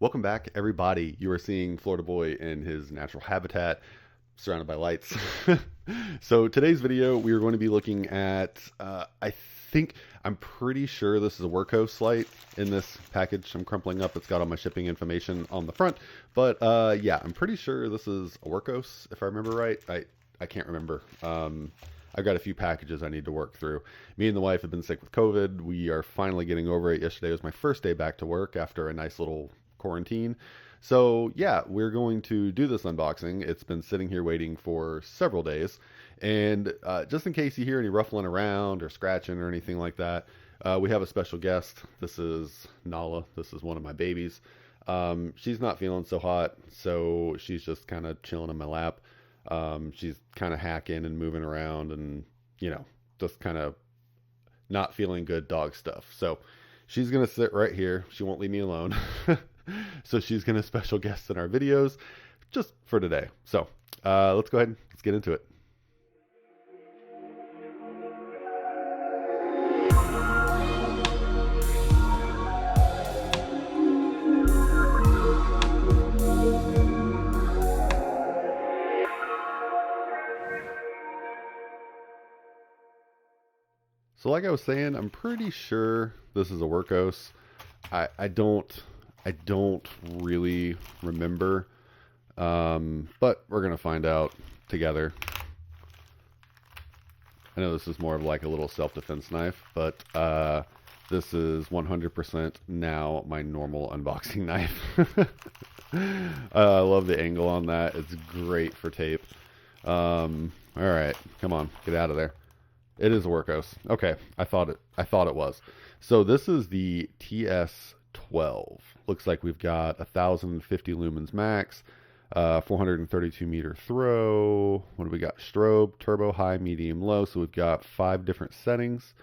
Welcome back, everybody. You are seeing Florida Boy in his natural habitat, surrounded by lights. So today's video, we are going to be looking at, I'm pretty sure this is a Wurkkos light in this package I'm crumpling up. It's got all my shipping information on the front. But yeah, I'm pretty sure this is a Wurkkos, if I remember right. I can't remember. I've got a few packages I need to work through. Me and the wife have been sick with COVID. We are finally getting over it. Yesterday was my first day back to work after a nice little quarantine. So yeah, we're going to do this unboxing. It's been sitting here waiting for several days. And just in case you hear any ruffling around or scratching or anything like that, we have a special guest. This is Nala. This is one of my babies. She's not feeling so hot, so she's just kind of chilling in my lap. She's kind of hacking and moving around and, just kind of not feeling good dog stuff. So she's going to sit right here. She won't leave me alone. So she's going to special guest in our videos just for today. So let's go ahead and let's get into it. So like I was saying, I'm pretty sure this is a Wurkkos. I don't really remember, but we're gonna find out together. I know this is more of like a little self-defense knife, but this is 100% now my normal unboxing knife. I love the angle on that. It's great for tape. All right, come on, get out of there. It is a Wurkkos. Okay, I thought it was. So this is the TS12. Looks like we've got 1,050 lumens max, 432 meter throw. What do we got? Strobe, turbo, high, medium, low. So we've got 5 different settings.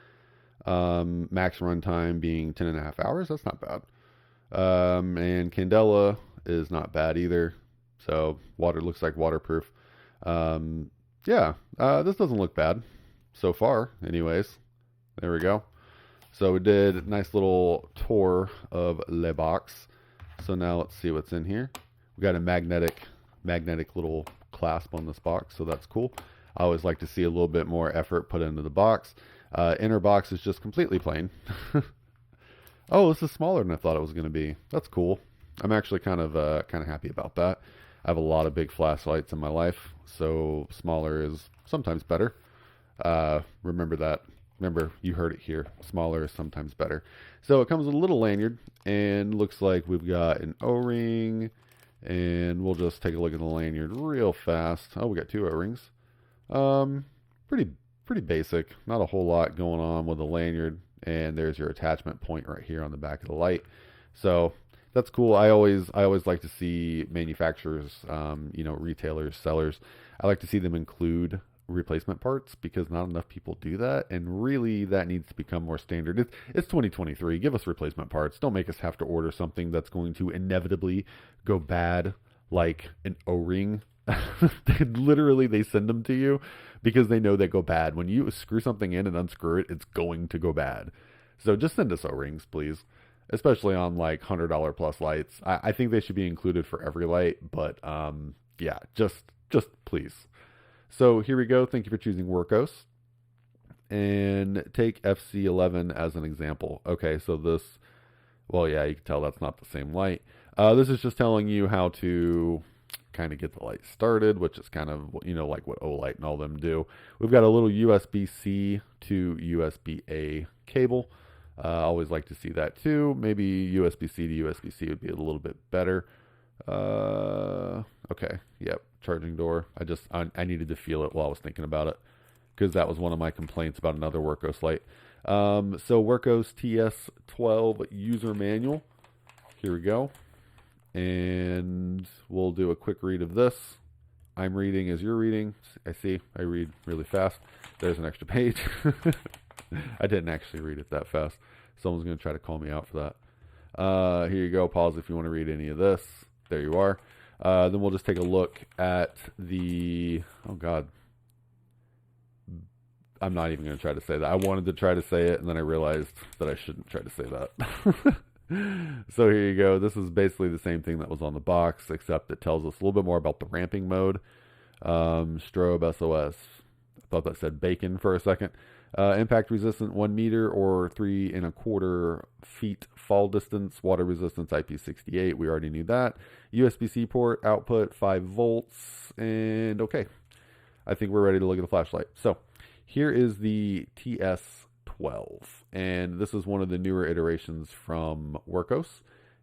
Max runtime being 10.5 hours. That's not bad. And Candela is not bad either. So water looks like waterproof. Yeah, this doesn't look bad so far. Anyways, there we go. So we did a nice little tour of Le Box. So now let's see what's in here. We got a magnetic little clasp on this box, so that's cool. I always like to see a little bit more effort put into the box. Inner box is just completely plain. Oh, this is smaller than I thought it was going to be. That's cool. I'm actually kind of happy about that. I have a lot of big flashlights in my life, so smaller is sometimes better. Remember that. Remember, you heard it here. Smaller is sometimes better. So it comes with a little lanyard, and looks like we've got an O-ring, and we'll just take a look at the lanyard real fast. Oh, we got 2 O-rings. Pretty basic. Not a whole lot going on with the lanyard, and there's your attachment point right here on the back of the light. So that's cool. I always like to see manufacturers, retailers, sellers. I like to see them include replacement parts because not enough people do that, and really that needs to become more standard. It's 2023. Give us replacement parts. Don't make us have to order something that's going to inevitably go bad, like an O-ring. Literally, they send them to you because they know they go bad. When you screw something in and unscrew it, it's going to go bad. So just send us O-rings, please, especially on like $100 plus lights. I think they should be included for every light, but yeah, just please. So here we go. Thank you for choosing Wurkkos. And take FC11 as an example. Okay, so this, well, yeah, you can tell that's not the same light. This is just telling you how to kind of get the light started, which is kind of, like what Olight and all them do. We've got a little USB-C to USB-A cable. I always like to see that too. Maybe USB-C to USB-C would be a little bit better. Okay, yep, charging door. I needed to feel it while I was thinking about it, because that was one of my complaints about another Wurkkos light. So Wurkkos TS12 user manual. Here we go. And we'll do a quick read of this. I'm reading as you're reading. I see, I read really fast. There's an extra page. I didn't actually read it that fast. Someone's going to try to call me out for that. Here you go. Pause if you want to read any of this. There you are. Then we'll just take a look at the, oh God. I'm not even going to try to say that. I wanted to try to say it, and then I realized that I shouldn't try to say that. So here you go. This is basically the same thing that was on the box, except it tells us a little bit more about the ramping mode. Strobe SOS. I thought that said bacon for a second. Impact resistant 1 meter or 3¼ feet fall distance. Water resistance IP68. We already knew that. USB-C port output 5 volts. And okay, I think we're ready to look at the flashlight. So here is the TS12, and this is one of the newer iterations from Wurkkos.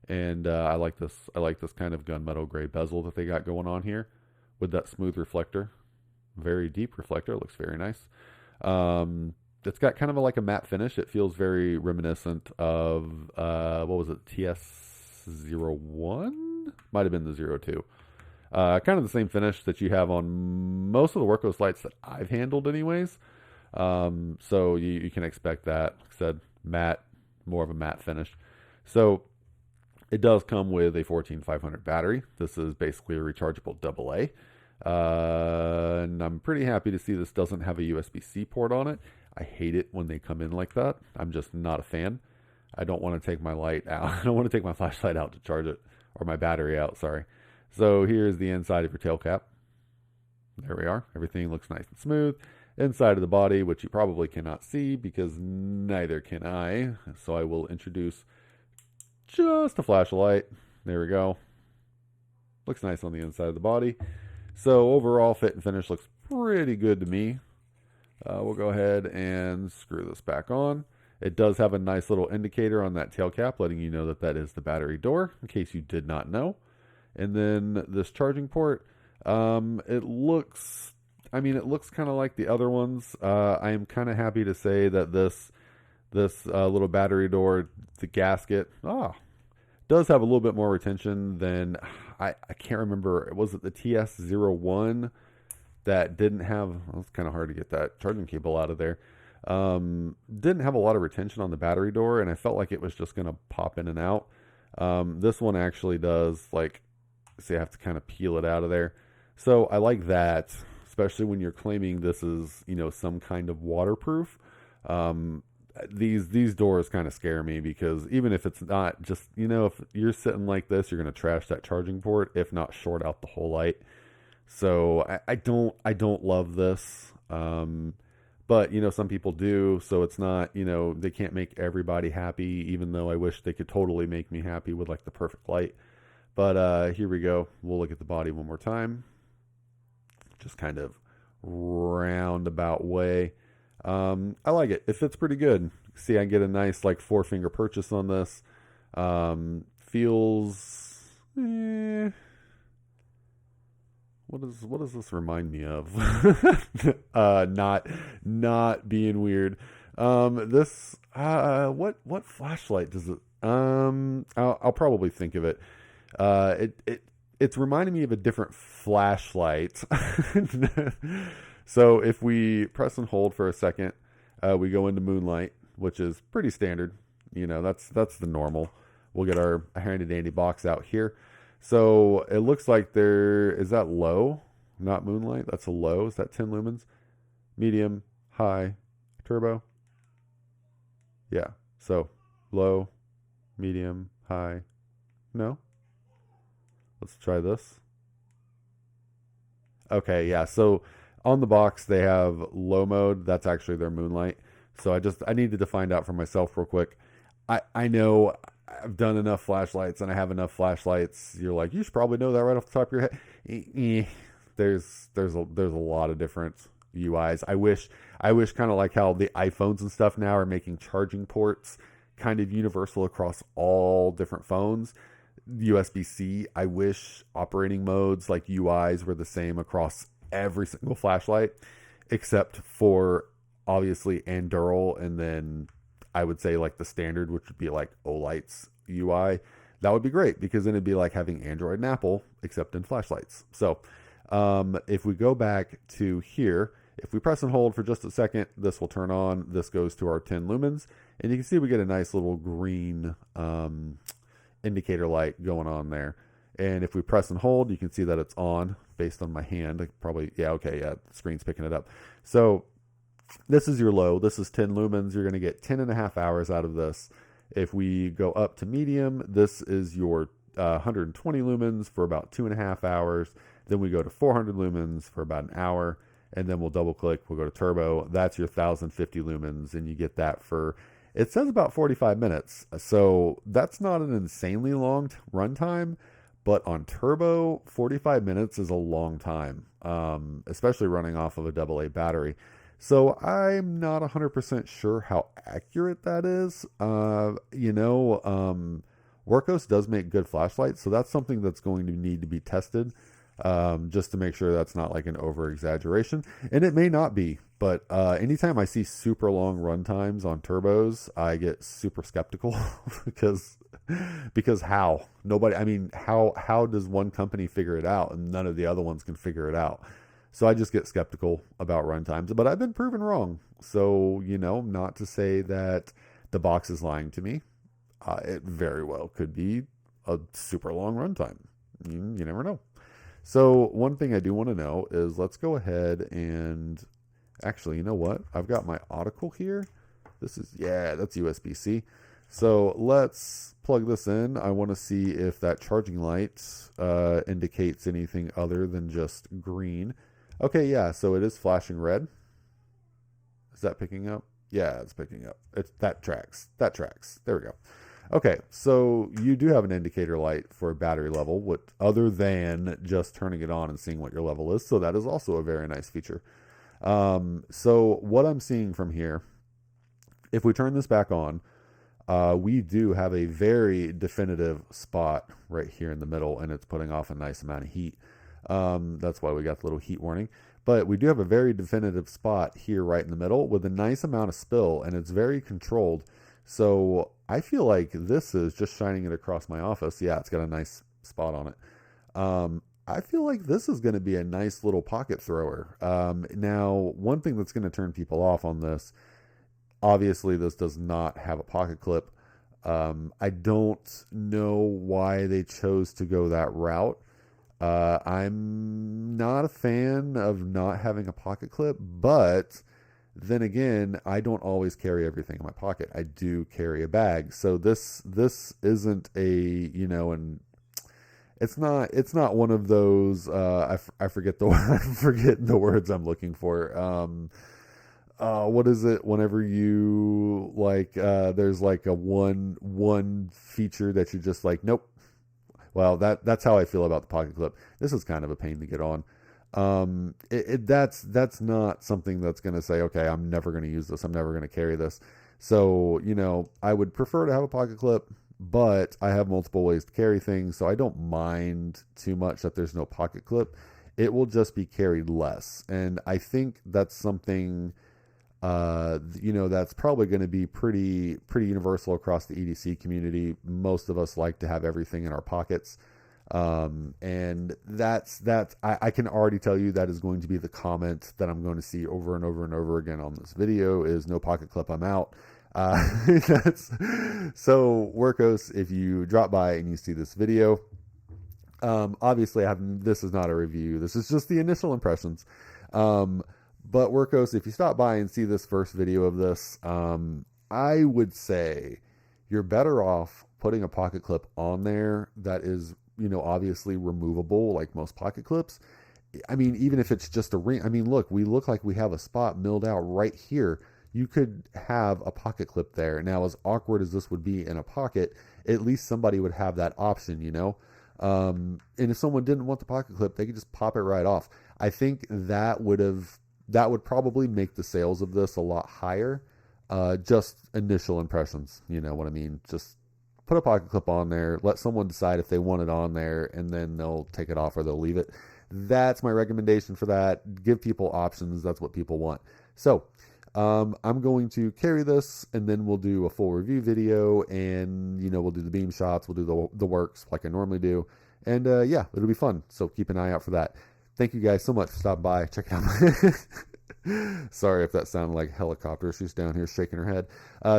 And I like this. I like this kind of gunmetal gray bezel that they got going on here with that smooth reflector. Very deep reflector. It looks very nice. It's got kind of like a matte finish. It feels very reminiscent of, what was it, TS01? Might have been the 02. Kind of the same finish that you have on most of the Wurkkos lights that I've handled anyways. So you can expect that. Like I said, matte, more of a matte finish. So it does come with a 14500 battery. This is basically a rechargeable AA. And I'm pretty happy to see this doesn't have a USB-C port on it. I hate it when they come in like that. I'm just not a fan. I don't want to take my light out. I don't want to take my flashlight out to charge it, or my battery out, sorry. So here's the inside of your tail cap. There we are. Everything looks nice and smooth. Inside of the body, which you probably cannot see because neither can I. So I will introduce just a flashlight. There we go. Looks nice on the inside of the body. So overall fit and finish looks pretty good to me. We'll go ahead and screw this back on. It does have a nice little indicator on that tail cap, letting you know that that is the battery door, in case you did not know. And then this charging port, it looks kind of like the other ones. I am kind of happy to say that this little battery door, the gasket, does have a little bit more retention than, I can't remember, was it the TS01 that didn't have, well, it's kind of hard to get that charging cable out of there. Didn't have a lot of retention on the battery door, and I felt like it was just going to pop in and out. This one actually does, like, so you have to kind of peel it out of there. So I like that, especially when you're claiming this is, some kind of waterproof. These doors kind of scare me, because even if it's not just, if you're sitting like this, you're going to trash that charging port, if not short out the whole light. So I don't love this. But, some people do, so it's not, they can't make everybody happy, even though I wish they could totally make me happy with like the perfect light. But here we go. We'll look at the body one more time. Just kind of roundabout way. I like it. It fits pretty good. See, I get a nice like 4-finger purchase on this. Feels, what does this remind me of? Not being weird. This, what flashlight does it? I'll probably think of it. It's reminding me of a different flashlight. So if we press and hold for a second, we go into Moonlight, which is pretty standard. That's the normal. We'll get our handy dandy box out here. So it looks like is that low, not Moonlight? That's a low. Is that 10 lumens? Medium, high, turbo? Yeah. So low, medium, high. No? Let's try this. Okay, yeah. So on the box, they have low mode. That's actually their Moonlight. So I needed to find out for myself real quick. I know I've done enough flashlights, and I have enough flashlights. You're like, you should probably know that right off the top of your head. There's a lot of different UIs. I wish kind of like how the iPhones and stuff now are making charging ports kind of universal across all different phones. USB-C, I wish operating modes like UIs were the same across every single flashlight, except for obviously Anduril, and then I would say like the standard, which would be like Olight's UI. That would be great, because then it'd be like having Android and Apple, except in flashlights. So if we go back to here, if we press and hold for just a second, this will turn on. This goes to our 10 lumens, and you can see we get a nice little green indicator light going on there. And if we press and hold, you can see that it's on based on my hand. Probably, the screen's picking it up. So this is your low. This is 10 lumens. You're going to get 10.5 hours out of this. If we go up to medium, this is your 120 lumens for about 2.5 hours. Then we go to 400 lumens for about an hour, and then we'll double click, we'll go to turbo. That's your 1050 lumens, and you get that for, it says about 45 minutes. So that's not an insanely long runtime, but on turbo, 45 minutes is a long time, especially running off of a AA battery. So I'm not 100% sure how accurate that is. Wurkkos does make good flashlights, so that's something that's going to need to be tested, just to make sure that's not like an over exaggeration. And it may not be, but anytime I see super long run times on turbos, I get super skeptical because how? Nobody, I mean, how does one company figure it out and none of the other ones can figure it out? So I just get skeptical about run times, but I've been proven wrong. So, not to say that the box is lying to me. It very well could be a super long runtime. You never know. So one thing I do want to know is, let's go ahead and actually, you know what? I've got my article here. That's USB-C. So let's plug this in. I want to see if that charging light indicates anything other than just green. Okay, yeah, so it is flashing red. Is that picking up? Yeah, it's picking up. That tracks. There we go. Okay, so you do have an indicator light for battery level, other than just turning it on and seeing what your level is. So that is also a very nice feature. So what I'm seeing from here, if we turn this back on, we do have a very definitive spot right here in the middle, and it's putting off a nice amount of heat. That's why we got the little heat warning. But we do have a very definitive spot here right in the middle with a nice amount of spill, and it's very controlled. So I feel like this is just shining it across my office. Yeah, it's got a nice spot on it. I feel like this is going to be a nice little pocket thrower. Now, one thing that's going to turn people off on this, obviously this does not have a pocket clip. I don't know why they chose to go that route. I'm not a fan of not having a pocket clip, but then again, I don't always carry everything in my pocket. I do carry a bag. So this isn't a, and it's not one of those, I forget I'm forgetting the words I'm looking for. What is it? Whenever you there's like a one feature that you're just like, nope. Well, that's how I feel about the pocket clip. This is kind of a pain to get on. That's not something that's going to say, okay, I'm never going to use this. I'm never going to carry this. So, I would prefer to have a pocket clip, but I have multiple ways to carry things. So I don't mind too much that there's no pocket clip. It will just be carried less. And I think that's something, that's probably going to be pretty universal across the EDC community. Most of us like to have everything in our pockets. And I can already tell you that is going to be the comment that I'm going to see over and over and over again on this video is no pocket clip, I'm out. So Wurkkos, if you drop by and you see this video, obviously this is not a review. This is just the initial impressions. But Wurkkos, if you stop by and see this first video of this, I would say you're better off putting a pocket clip on there that is, obviously removable like most pocket clips. I mean, even if it's just a ring, I mean, look, we look like we have a spot milled out right here. You could have a pocket clip there. Now, as awkward as this would be in a pocket, at least somebody would have that option, and if someone didn't want the pocket clip, they could just pop it right off. I think that would probably make the sales of this a lot higher. Just initial impressions, you know what I mean? Just put a pocket clip on there, let someone decide if they want it on there, and then they'll take it off or they'll leave it. That's my recommendation for that. Give people options. That's what people want. So I'm going to carry this, and then we'll do a full review video, and we'll do the beam shots, we'll do the works like I normally do, and yeah, it'll be fun. So keep an eye out for that. Thank you guys so much for stopping by. Check out my sorry if that sounded like helicopter. She's down here shaking her head.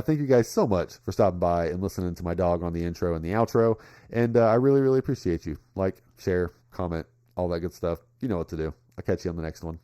Thank you guys so much for stopping by and listening to my dog on the intro and the outro. And I really, really appreciate you. Like, share, comment, all that good stuff. You know what to do. I'll catch you on the next one.